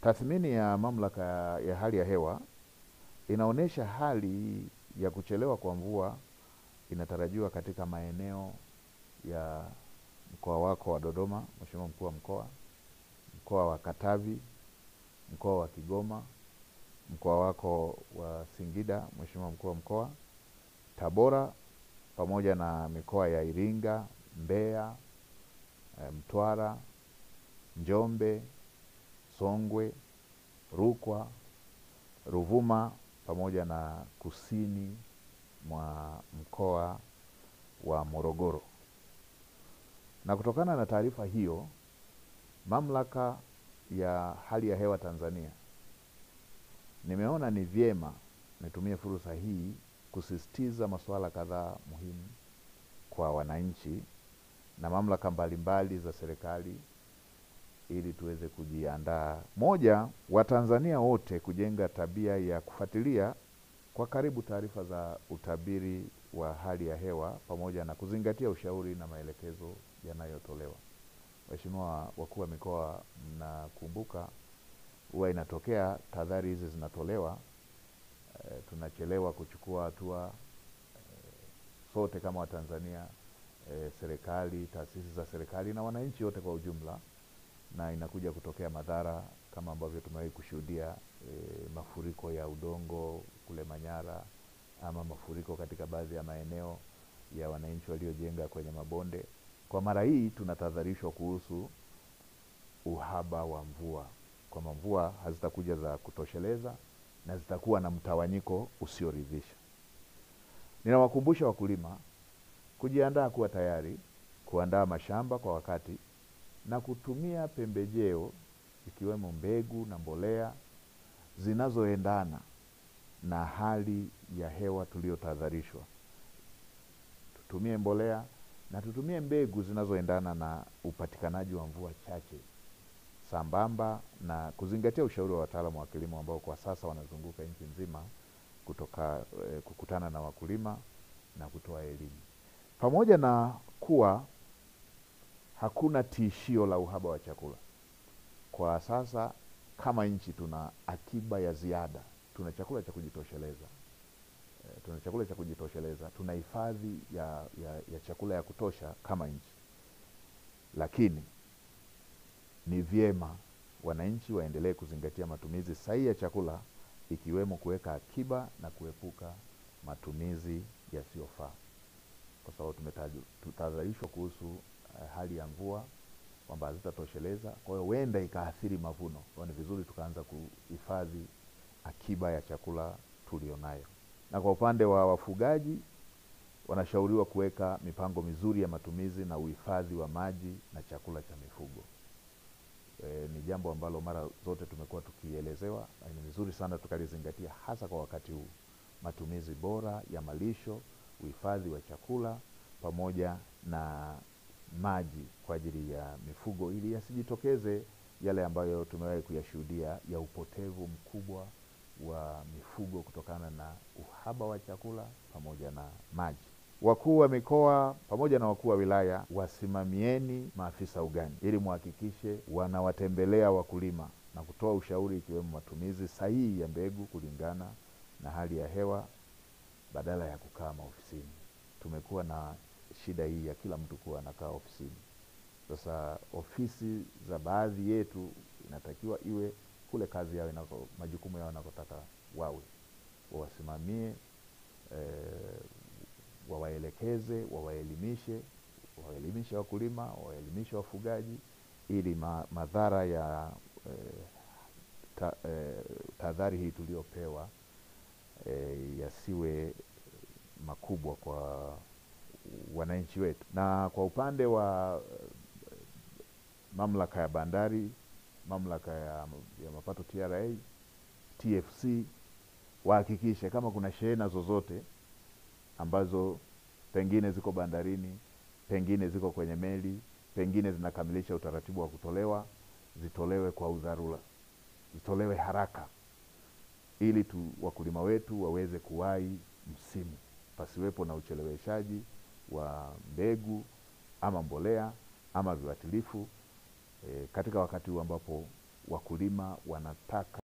Tathmini ya mamlaka ya hali ya hewa inaonyesha hali ya kuchelewa kwa mvua inatarajiwa katika maeneo ya mkoa wako wa Dodoma, Mheshimiwa Mkuu wa Mkoa, mkoa wa Katavi, mkoa wa Kigoma, mkoa wako wa Singida, Mheshimiwa Mkuu wa Mkoa, Tabora, pamoja na mikoa ya Iringa, Mbeya, Mtwara, Njombe, Songwe, Rukwa, Ruvuma, pamoja na kusini mwa mkoa wa Morogoro. Na kutokana na taarifa hiyo, mamlaka ya hali ya hewa Tanzania nimeona ni vyema nitumie fursa hii kusisitiza masuala kadhaa muhimu kwa wananchi na mamlaka mbalimbali za serikali ili tuweze kujiandaa. Moja, Watanzania wote kujenga tabia ya kufuatilia kwa karibu taarifa za utabiri wa hali ya hewa pamoja na kuzingatia ushauri na maelekezo yanayotolewa. Mheshimiwa wakuu wa mikoa, mnakumbuka huwa inatokea tahadhari hizi zinatolewa, tunachelewa kuchukua hatua sote kama Watanzania, serikali, taasisi za serikali na wananchi wote kwa ujumla, na inakuja kutokea madhara kama ambavyo tumewahi kushuhudia, mafuriko ya udongo kule Manyara, ama mafuriko katika baadhi ya maeneo ya wananchi waliojenga kwenye mabonde. Kwa mara hii tunatahadharishwa kuhusu uhaba wa mvua, kwamba mvua hazitakuja za kutosheleza na zitakuwa na mtawanyiko usioridhisha. Ninawakumbusha wakulima kujiandaa, kuwa tayari kuandaa mashamba kwa wakati na kutumia pembejeo ikiwemo mbegu na mbolea zinazoendana na hali ya hewa tuliyotahadharishwa. Tutumie mbolea na tutumie mbegu zinazoendana na upatikanaji wa mvua chache, sambamba na kuzingatia ushauri wa wataalamu wa kilimo ambao kwa sasa wanazunguka nchi nzima kukutana na wakulima na kutoa elimu. Pamoja na kuwa hakuna tishio la uhaba wa chakula kwa sasa, kama nchi tuna akiba ya ziada, tuna chakula cha kujitosheleza, tuna hifadhi ya chakula ya kutosha kama nchi. Lakini ni vyema wananchi waendelee kuzingatia matumizi sahihi ya chakula, ikiwemo kuweka akiba na kuepuka matumizi yasiyofaa, kwa sababu tumetahadharishwa kuhusu hali ya mvua kwamba hazitatosheleza, kwa hiyo huenda ikaathiri mavuno. Kwa ni vizuri tukaanza kuhifadhi akiba ya chakula tulionayo. Na kwa upande wa wafugaji, wanashauriwa kuweka mipango mizuri ya matumizi na uhifadhi wa maji na chakula cha mifugo. Ni jambo ambalo mara zote tumekuwa tukielezewa, na ni vizuri sana tukalizingatia, hasa kwa wakati huu: matumizi bora ya malisho, uhifadhi wa chakula pamoja na maji kwa ajili ya mifugo, ili yasijitokeze yale ambayo tumewahi kuyashuhudia ya upotevu mkubwa wa mifugo kutokana na uhaba wa chakula pamoja na maji. Wakuu wa mikoa pamoja na wakuu wa wilaya, wasimamieni maafisa ugani ili muhakikishe wanawatembelea wakulima na kutoa ushauri, ikiwemo matumizi sahihi ya mbegu kulingana na hali ya hewa badala ya kukaa maofisini. Tumekuwa na shida hii ya kila mtu kuwa anakaa ofisini. Sasa ofisi za baadhi yetu inatakiwa iwe kule kazi yao majukumu yao yanakotaka wawe, wawasimamie, wawaelekeze, wawaelimishe wakulima, wawaelimishe wafugaji, ili madhara ya tahadhari hii tuliopewa yasiwe makubwa kwa wananchi wetu. Na kwa upande wa mamlaka ya bandari, mamlaka ya mapato TRA, TFC, wahakikishe kama kuna shehena zozote ambazo pengine ziko bandarini, pengine ziko kwenye meli, pengine zinakamilisha utaratibu wa kutolewa, zitolewe kwa udharura, zitolewe haraka, ili wakulima wetu waweze kuwahi msimu, pasiwepo na ucheleweshaji wa mbegu ama mbolea ama viuatilifu katika wakati huu ambapo wakulima wanataka